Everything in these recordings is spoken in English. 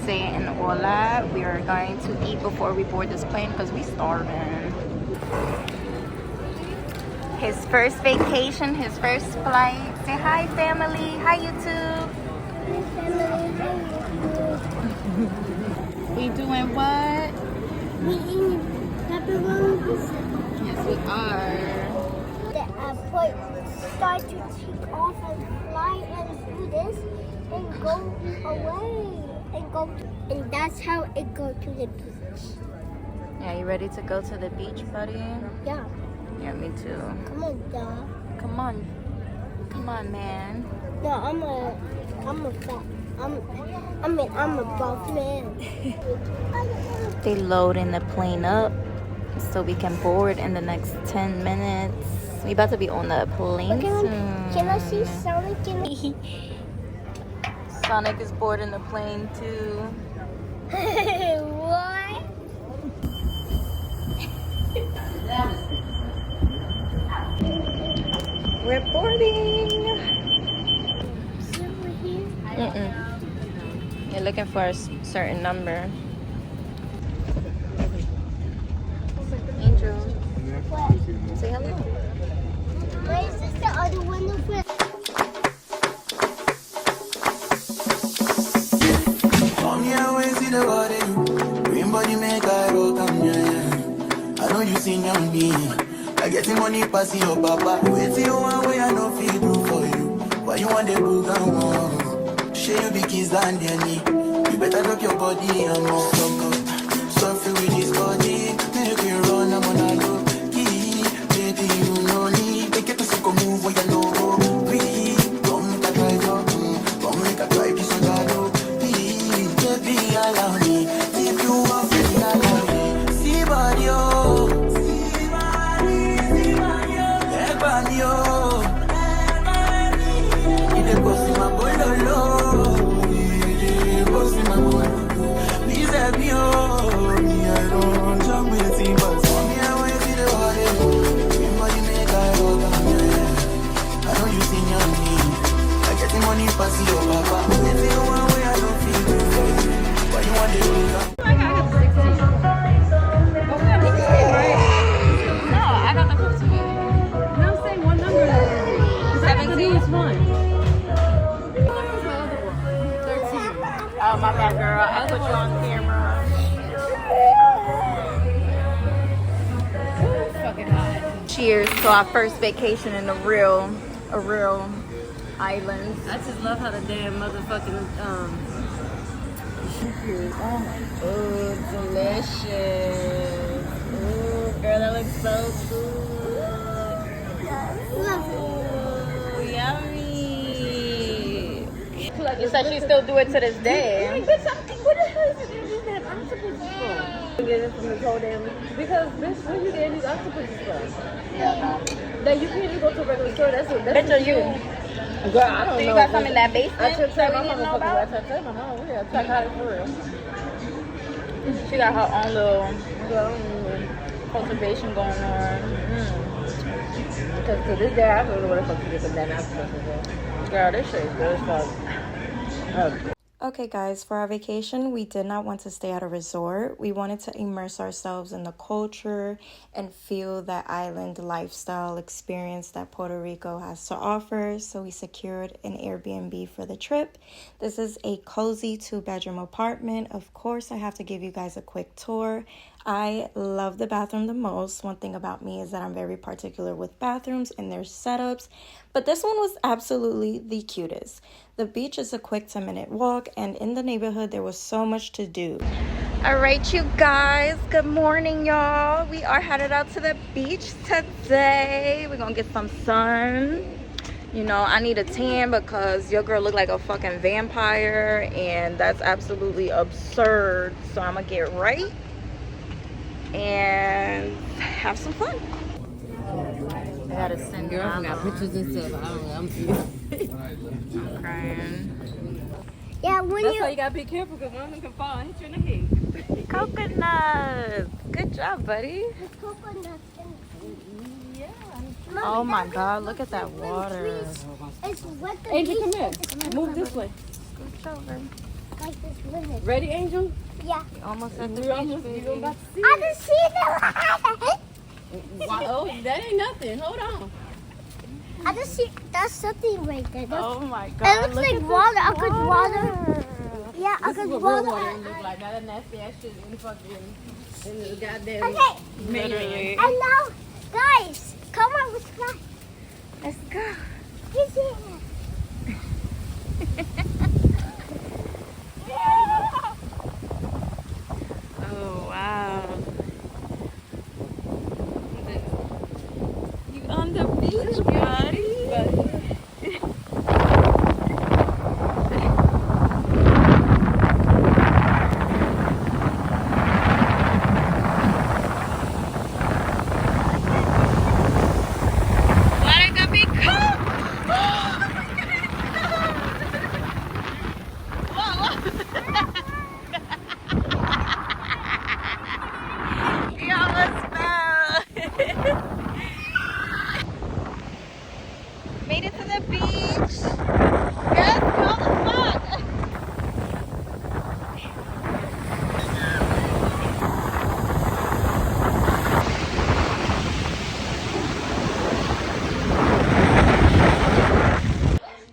saying hola. We are going to eat before we board this plane because we starving. His first vacation, his first flight. Say hi, family. Hi, YouTube. We doing what? We eating pepperonis. Yes, we are. The airport start to take off and fly and do this and go away and that's how it go to the beach. Yeah, you ready to go to the beach, buddy? Yeah. Yeah, me too. Come on, duh. Come on. Come on, man. No, I'm a buff man. They loading the plane up so we can board in the next 10 minutes. We about to be on the plane soon. Can I see Sonic? Sonic is boarding the plane too. What? We're boarding. Over here? You're looking for a certain number. Angel, What? say hello. Why is this the other window? Come here, we see the body. Green body make I roll, come here. I know you seen young me. I get the money pass your papa. Wait till you one way I know feel do for you. Why you want the book and more? Share you be kids than the knee. You better drop your body and more. Suffer with this body. Make you run, I'm on a low key. Baby, you know me. Take it to see move where you know. Breathe. Come make a drive up. Come make a drive this on the road. Baby, allow me. If you want me, allow me. See body, oh. Oh, my bad, girl. I put you on camera. Fucking hot. Cheers to our first vacation in a real island. I just love how the damn motherfucking Oh, delicious. Ooh, girl, that looks so good. Ooh, yummy. You said she still do it to this day. What the hell is that octopuses from? Get it from this whole damn because bitch, when you get these octopuses from? Yeah. That you can't just go to a regular store. That's Bitch, are you? Girl, I don't So know. you got some in that basement? I should tell that my we didn't know motherfucker. I about? should tell my mom. Yeah, check out it for real. She got her own little cultivation going on. Because to this day, I don't know what the fuck you get the damn octopuses from. Girl, this shit is good as fuck. Okay guys, for our vacation, we did not want to stay at a resort. We wanted to immerse ourselves in the culture and feel that island lifestyle experience that Puerto Rico has to offer. So we secured an Airbnb for the trip. This is a cozy 2-bedroom apartment. Of course, I have to give you guys a quick tour. I love the bathroom the most. One thing about me is that I'm very particular with bathrooms and their setups, but this one was absolutely the cutest. The beach is a quick 10-minute walk, and in the neighborhood there was so much to do. All right, you guys, good morning, y'all. We are headed out to the beach today. We're gonna get some sun. You know, I need a tan because your girl look like a fucking vampire, and that's absolutely absurd. So I'm gonna get right and have some fun. I gotta send Girl, got pictures and stuff. I don't know. I'm crying. Yeah, when That's why you gotta be careful because one of them can fall and hit you in the head. Coconuts. Good job, buddy. the coconut Yeah. Oh my God, look at that water. It's what the Angel, beach come here. is. Move this way. Scooch over. like this lizard. Ready, Angel? Yeah. Almost at the You're almost beach, you're about to see I it. just see them. Oh, that ain't nothing. Hold on. I just see that's something right there. Oh my It God. looks look like at water. I this could water. Yeah, I This is could what water. real water look like. Not that nasty ass shit in the fucking in the goddamn. Okay. Literally. And now, guys, come on, let's fly. Let's go. This is Oh wow. You on the beach, buddy? Water gonna be cold. You almost fell. Made it to the beach. Yes, go the fuck.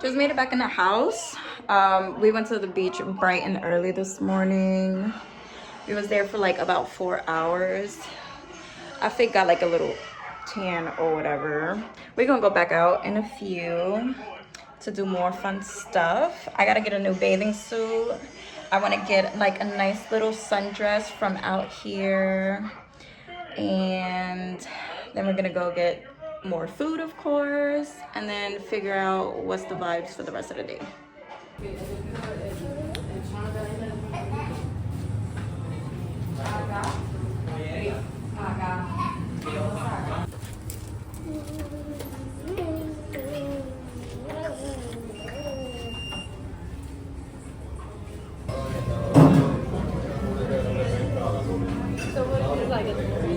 Just made it back in the house. We went to the beach bright and early this morning. We was there for like about 4 hours. I think got like a little tan or whatever. We're gonna go back out in a few to do more fun stuff. I gotta get a new bathing suit. I want to get like a nice little sundress from out here, and then we're gonna go get more food, of course, and then figure out what's the vibes for the rest of the day. So what is it like a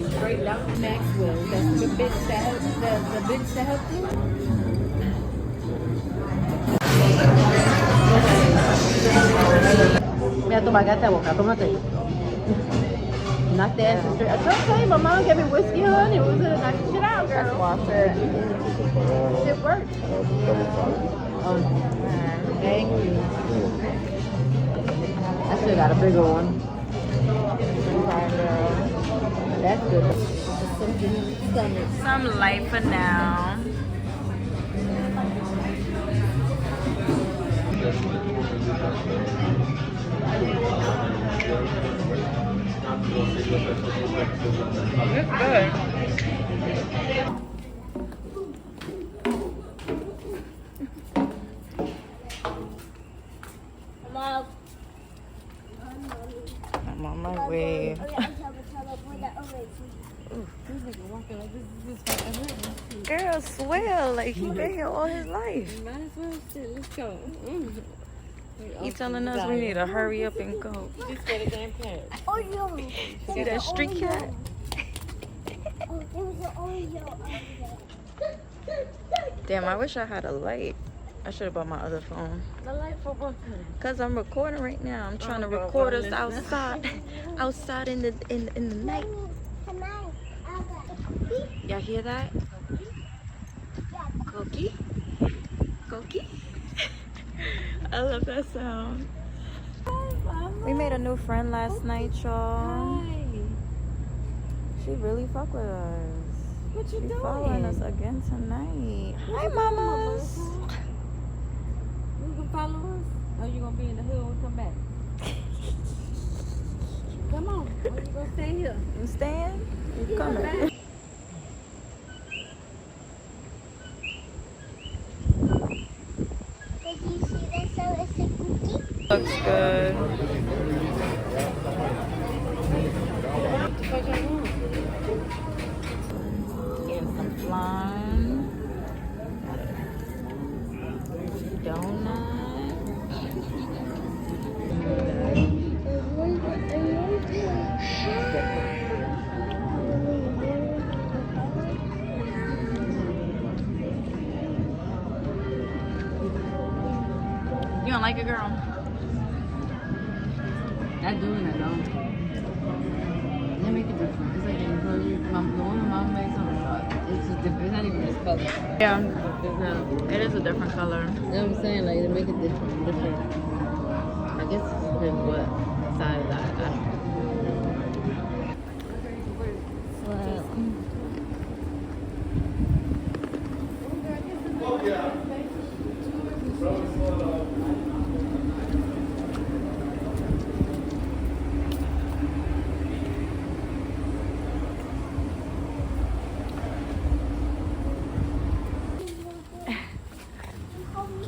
straight down Maxwell? That's the bitch that helped the bitch that helped you? Mira, toma, gata boca, tómate. Knock the ass straight. It's okay, my mom gave me whiskey, honey. It was gonna knock the shit out, girl. Wash it. It worked. Thank you. I still got a bigger one. That's good. Some light for now. It's good. Mom. I'm on my way. Girl, swell like he been here all his life. Might as well sit. Let's go. He telling us we need to hurry up and go. Just get a damn cat. Oh, yo. See that street cat? Oh, there was an Oreo. Damn, I wish I had a light. I should have bought my other phone. The light for what? Cause I'm recording right now. I'm trying to record us outside, outside in the night. Y'all hear that? Cookie, cookie. I love that sound. We made a new friend last night, y'all. She really fuck with us. What you She doing? following us again tonight. Hi, mamas. You can follow us? Or you gonna be in the hood when we come back? Come on. Or you gonna stay here? You staying? You coming? Did you see that? So it's a cookie. Looks good. Getting some flan. Donut. You don't like it, girl? That doing it though. They make it different. It's like the one my mom makes on the shop. It's just different. It's not even this color. Yeah, No. it is a different color. You know what I'm saying? Like they make it different. I guess it depends what size I don't know.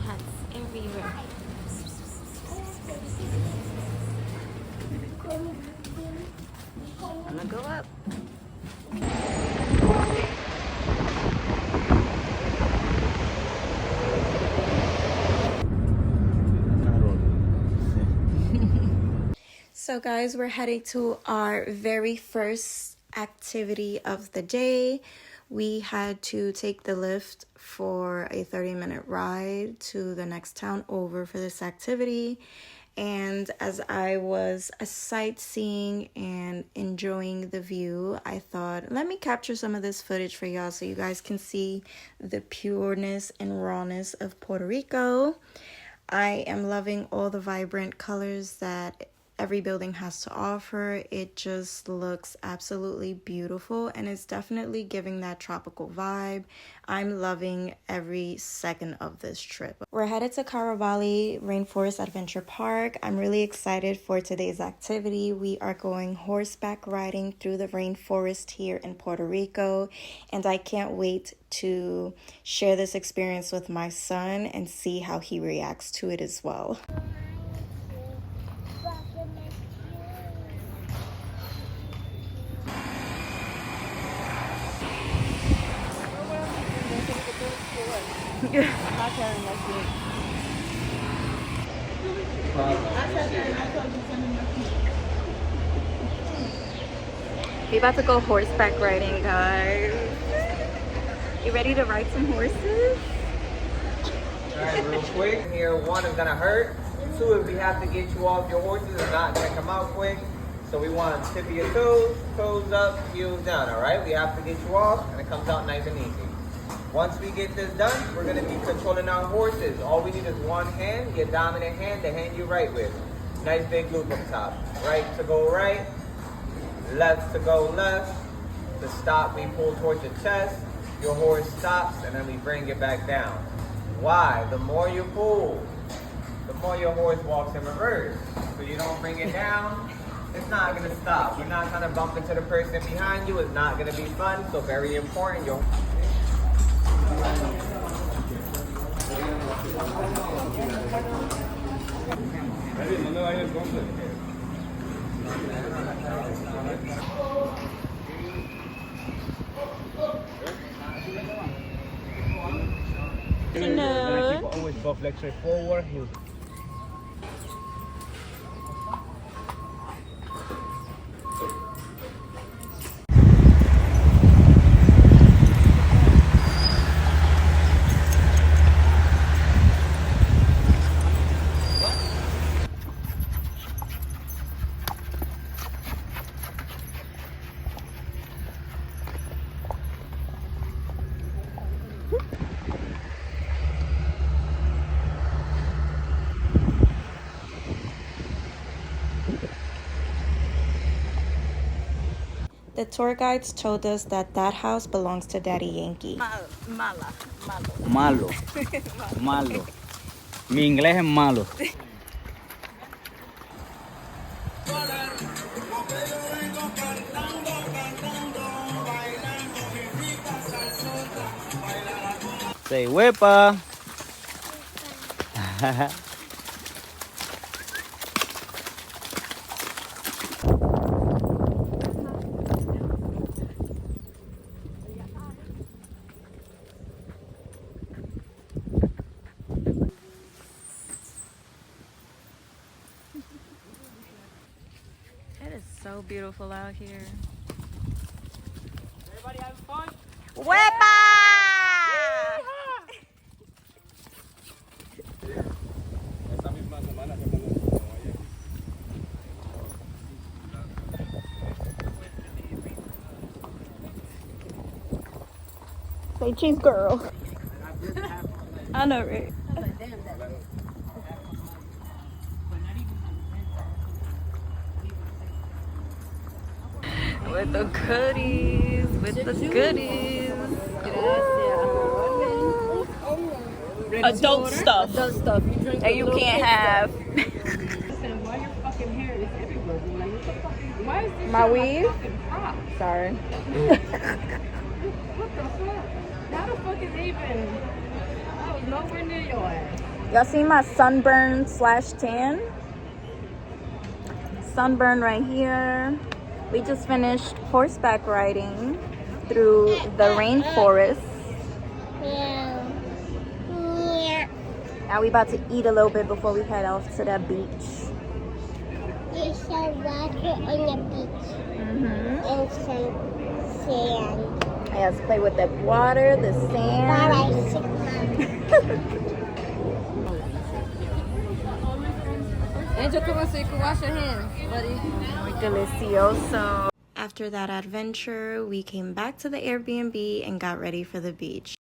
Cats everywhere. I'm gonna go up. So guys, we're heading to our very first activity of the day. We had to take the lift for a 30-minute ride to the next town over for this activity. And as I was sightseeing and enjoying the view, I thought, let me capture some of this footage for y'all so you guys can see the pureness and rawness of Puerto Rico. I am loving all the vibrant colors that every building has to offer. It just looks absolutely beautiful and it's definitely giving that tropical vibe. I'm loving every second of this trip. We're headed to Carabali Rainforest Adventure Park. I'm really excited for today's activity. We are going horseback riding through the rainforest here in Puerto Rico, and I can't wait to share this experience with my son and see how he reacts to it as well. We about to go horseback riding, guys. You ready to ride some horses? Alright, real quick. Here, one is gonna hurt. Two, if we have to get you off your horses, it's not gonna come out quick. So we want to tip of your toes up, heels down, alright? We have to get you off, and it comes out nice and easy. Once we get this done, we're gonna be controlling our horses. All we need is one hand, your dominant hand, the hand you're right with. Nice big loop up top. Right to go right, left to go left. To stop, we pull towards your chest. Your horse stops, and then we bring it back down. Why? The more you pull, the more your horse walks in reverse. So you don't bring it down, it's not gonna stop. You're not gonna bump into the person behind you. It's not gonna be fun. So very important. Always go flex straight forward. The tour guides told us that that house belongs to Daddy Yankee. Malo. Malo. Mi inglés es malo. Say huepa. It is so beautiful out here. Everybody having fun? Wepa! Say cheese girl. I know, right? With the goodies, with the goodies. Adult stuff. Adult stuff. You drink That you can't have. Listen, why your fucking hair is everywhere? Like, what the fuck is, why is this My shit weave? like fucking prop? Sorry. What the fuck? How the fuck is even? I was nowhere near your ass. Y'all see my sunburn / tan? Sunburn right here. We just finished horseback riding through the rainforest. Yeah. Now we about to eat a little bit before we head off to that beach. There's some water on the beach and some sand. Yes, play with the water, the sand. Angel, come on so you can wash your hands, buddy. Muy delicioso. After that adventure, we came back to the Airbnb and got ready for the beach.